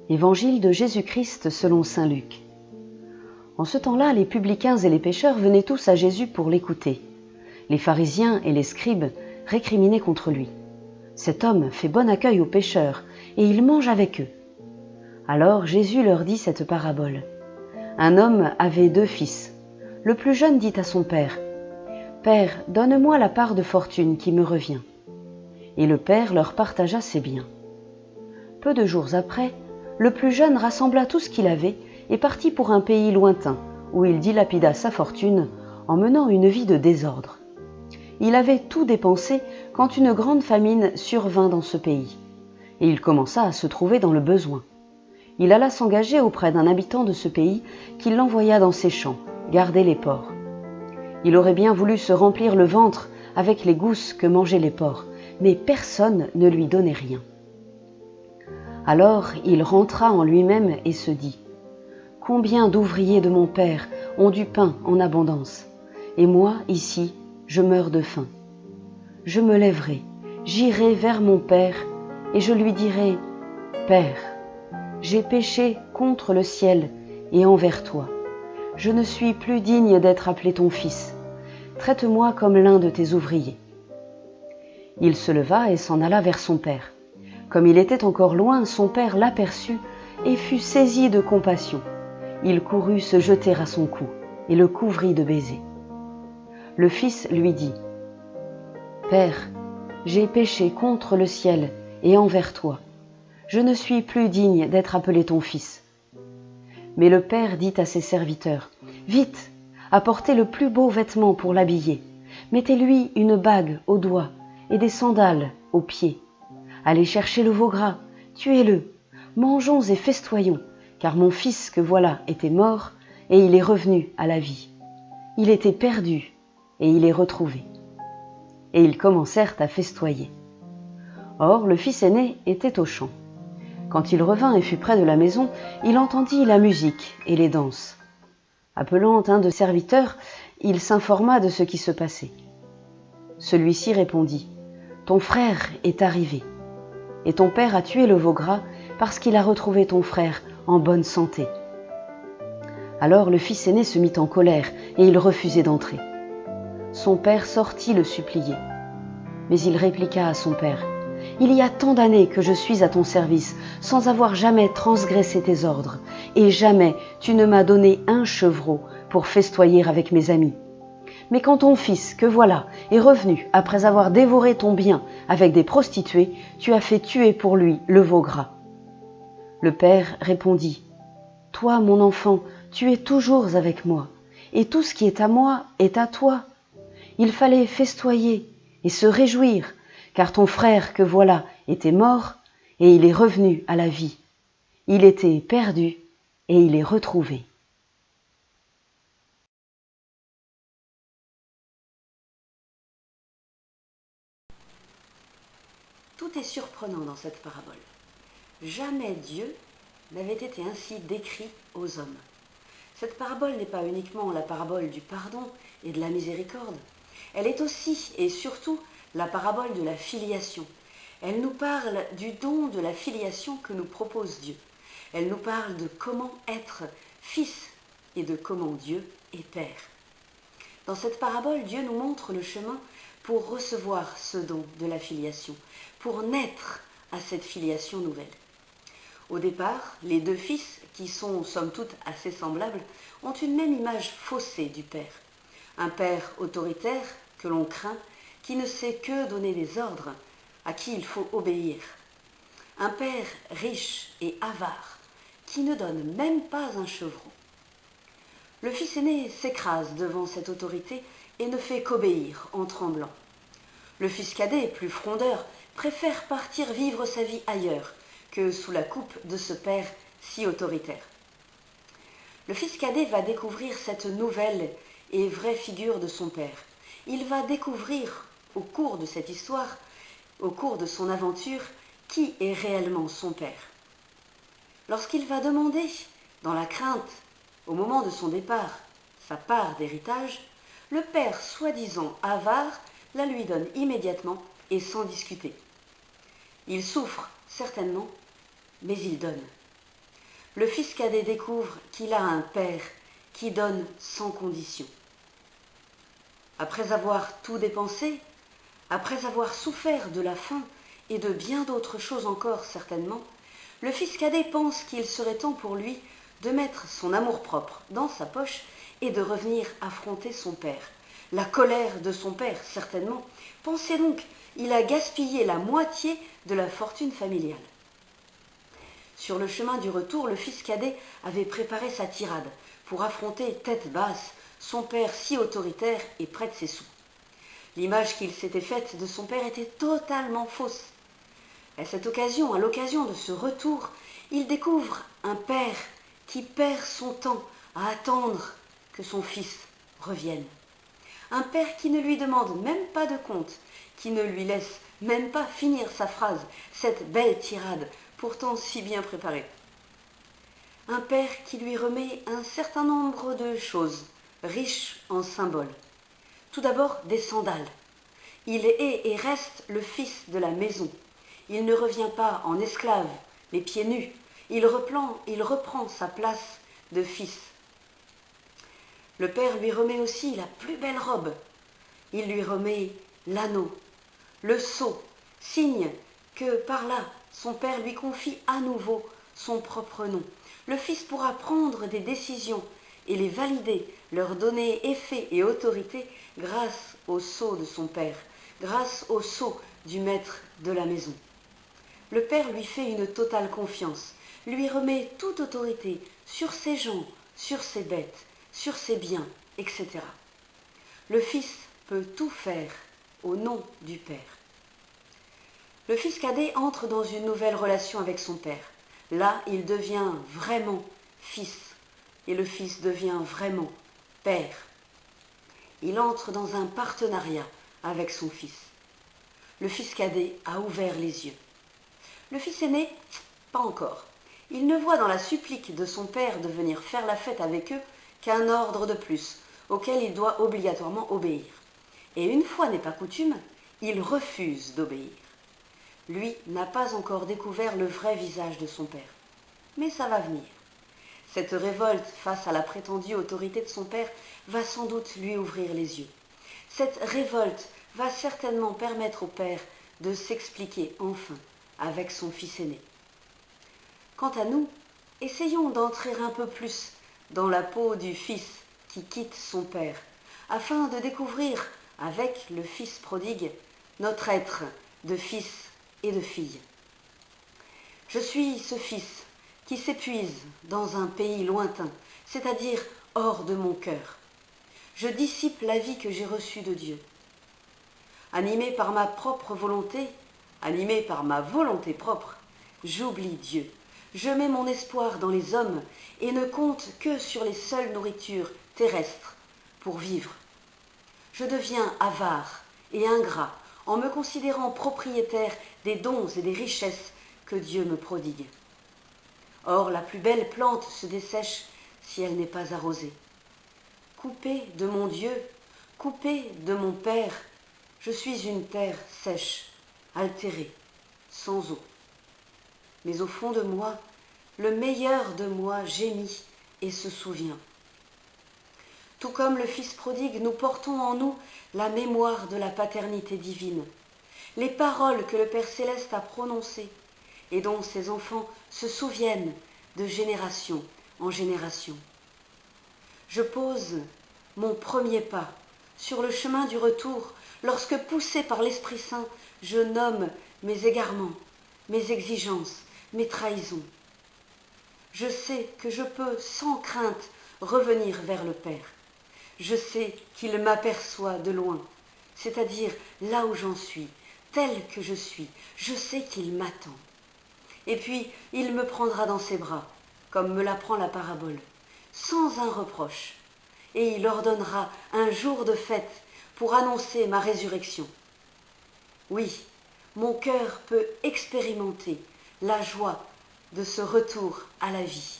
Évangile de Jésus-Christ selon saint Luc. En ce temps-là, les publicains et les pécheurs venaient tous à Jésus pour l'écouter. Les pharisiens et les scribes récriminaient contre lui. Cet homme fait bon accueil aux pécheurs et il mange avec eux. Alors Jésus leur dit cette parabole. Un homme avait 2 fils. Le plus jeune dit à son père, « Père, donne-moi la part de fortune qui me revient. » Et le père leur partagea ses biens. Peu de jours après, le plus jeune rassembla tout ce qu'il avait et partit pour un pays lointain, où il dilapida sa fortune en menant une vie de désordre. Il avait tout dépensé quand une grande famine survint dans ce pays, et il commença à se trouver dans le besoin. Il alla s'engager auprès d'un habitant de ce pays qui l'envoya dans ses champs, garder les porcs. Il aurait bien voulu se remplir le ventre avec les gousses que mangeaient les porcs, mais personne ne lui donnait rien. Alors il rentra en lui-même et se dit « Combien d'ouvriers de mon père ont du pain en abondance, et moi, ici, je meurs de faim. Je me lèverai, j'irai vers mon père, et je lui dirai « Père, j'ai péché contre le ciel et envers toi. Je ne suis plus digne d'être appelé ton fils. Traite-moi comme l'un de tes ouvriers. » Il se leva et s'en alla vers son père. Comme il était encore loin, son père l'aperçut et fut saisi de compassion. Il courut se jeter à son cou et le couvrit de baisers. Le fils lui dit « Père, j'ai péché contre le ciel et envers toi. Je ne suis plus digne d'être appelé ton fils. » Mais le père dit à ses serviteurs « Vite, apportez le plus beau vêtement pour l'habiller. Mettez-lui une bague au doigt et des sandales aux pieds. Allez chercher le veau gras, tuez-le, mangeons et festoyons, car mon fils que voilà était mort et il est revenu à la vie. Il était perdu et il est retrouvé. » Et ils commencèrent à festoyer. Or, le fils aîné était au champ. Quand il revint et fut près de la maison, il entendit la musique et les danses. Appelant un de ses serviteurs, il s'informa de ce qui se passait. Celui-ci répondit « Ton frère est arrivé, et ton père a tué le veau gras parce qu'il a retrouvé ton frère en bonne santé. » Alors le fils aîné se mit en colère et il refusait d'entrer. Son père sortit le supplier. Mais il répliqua à son père « Il y a tant d'années que je suis à ton service, sans avoir jamais transgressé tes ordres, et jamais tu ne m'as donné un chevreau pour festoyer avec mes amis. Mais quand ton fils, que voilà, est revenu après avoir dévoré ton bien avec des prostituées, tu as fait tuer pour lui le veau gras. » Le père répondit « Toi, mon enfant, tu es toujours avec moi, et tout ce qui est à moi est à toi. Il fallait festoyer et se réjouir, car ton frère que voilà était mort, et il est revenu à la vie. Il était perdu, et il est retrouvé. » Tout est surprenant dans cette parabole. Jamais Dieu n'avait été ainsi décrit aux hommes. Cette parabole n'est pas uniquement la parabole du pardon et de la miséricorde, elle est aussi et surtout la parabole de la filiation. Elle nous parle du don de la filiation que nous propose Dieu. Elle nous parle de comment être fils et de comment Dieu est Père. Dans cette parabole, Dieu nous montre le chemin pour recevoir ce don de la filiation, pour naître à cette filiation nouvelle. Au départ, les 2 fils, qui sont somme toute assez semblables, ont une même image faussée du Père. Un Père autoritaire que l'on craint, qui ne sait que donner des ordres, à qui il faut obéir. Un Père riche et avare, qui ne donne même pas un chevreau. Le fils aîné s'écrase devant cette autorité et ne fait qu'obéir en tremblant. Le fils cadet, plus frondeur, préfère partir vivre sa vie ailleurs que sous la coupe de ce père si autoritaire. Le fils cadet va découvrir cette nouvelle et vraie figure de son père. Il va découvrir au cours de cette histoire, au cours de son aventure, qui est réellement son père. Lorsqu'il va demander, dans la crainte, au moment de son départ, sa part d'héritage, le père soi-disant avare la lui donne immédiatement et sans discuter. Il souffre certainement, mais il donne. Le fils cadet découvre qu'il a un père qui donne sans condition. Après avoir tout dépensé, après avoir souffert de la faim et de bien d'autres choses encore certainement, le fils cadet pense qu'il serait temps pour lui de mettre son amour-propre dans sa poche et de revenir affronter son père. La colère de son père, certainement. Pensez donc, il a gaspillé la moitié de la fortune familiale. Sur le chemin du retour, le fils cadet avait préparé sa tirade pour affronter tête basse son père si autoritaire et près de ses sous. L'image qu'il s'était faite de son père était totalement fausse. À cette occasion, à l'occasion de ce retour, il découvre un père qui perd son temps à attendre que son fils revienne. Un père qui ne lui demande même pas de compte, qui ne lui laisse même pas finir sa phrase, cette belle tirade, pourtant si bien préparée. Un père qui lui remet un certain nombre de choses, riches en symboles. Tout d'abord, des sandales. Il est et reste le fils de la maison. Il ne revient pas en esclave, les pieds nus. Il reprend sa place de fils. Le père lui remet aussi la plus belle robe. Il lui remet l'anneau, le sceau, signe que par là, son père lui confie à nouveau son propre nom. Le fils pourra prendre des décisions et les valider, leur donner effet et autorité grâce au sceau de son père, grâce au sceau du maître de la maison. Le père lui fait une totale confiance, lui remet toute autorité sur ses gens, sur ses bêtes, sur ses biens, etc. Le fils peut tout faire au nom du père. Le fils cadet entre dans une nouvelle relation avec son père. Là, il devient vraiment fils, et le fils devient vraiment père. Il entre dans un partenariat avec son fils. Le fils cadet a ouvert les yeux. Le fils aîné, pas encore. Il ne voit dans la supplique de son père de venir faire la fête avec eux qu'un ordre de plus, auquel il doit obligatoirement obéir. Et une fois n'est pas coutume, il refuse d'obéir. Lui n'a pas encore découvert le vrai visage de son père. Mais ça va venir. Cette révolte face à la prétendue autorité de son père va sans doute lui ouvrir les yeux. Cette révolte va certainement permettre au père de s'expliquer enfin avec son fils aîné. Quant à nous, essayons d'entrer un peu plus dans la peau du fils qui quitte son père, afin de découvrir, avec le fils prodigue, notre être de fils et de fille. Je suis ce fils qui s'épuise dans un pays lointain, c'est-à-dire hors de mon cœur. Je dissipe la vie que j'ai reçue de Dieu. Animé par ma propre volonté, animé par ma volonté propre, j'oublie Dieu. Je mets mon espoir dans les hommes et ne compte que sur les seules nourritures terrestres pour vivre. Je deviens avare et ingrat en me considérant propriétaire des dons et des richesses que Dieu me prodigue. Or, la plus belle plante se dessèche si elle n'est pas arrosée. Coupé de mon Dieu, coupé de mon Père, je suis une terre sèche, altérée, sans eau. Mais au fond de moi, le meilleur de moi gémit et se souvient. Tout comme le Fils prodigue, nous portons en nous la mémoire de la paternité divine, les paroles que le Père céleste a prononcées et dont ses enfants se souviennent de génération en génération. Je pose mon premier pas sur le chemin du retour lorsque, poussé par l'Esprit Saint, je nomme mes égarements, mes exigences, mes trahisons. Je sais que je peux sans crainte revenir vers le Père. Je sais qu'il m'aperçoit de loin, c'est-à-dire là où j'en suis, tel que je suis. Je sais qu'il m'attend. Et puis, il me prendra dans ses bras, comme me l'apprend la parabole, sans un reproche, et il ordonnera un jour de fête pour annoncer ma résurrection. Oui, mon cœur peut expérimenter la joie de ce retour à la vie.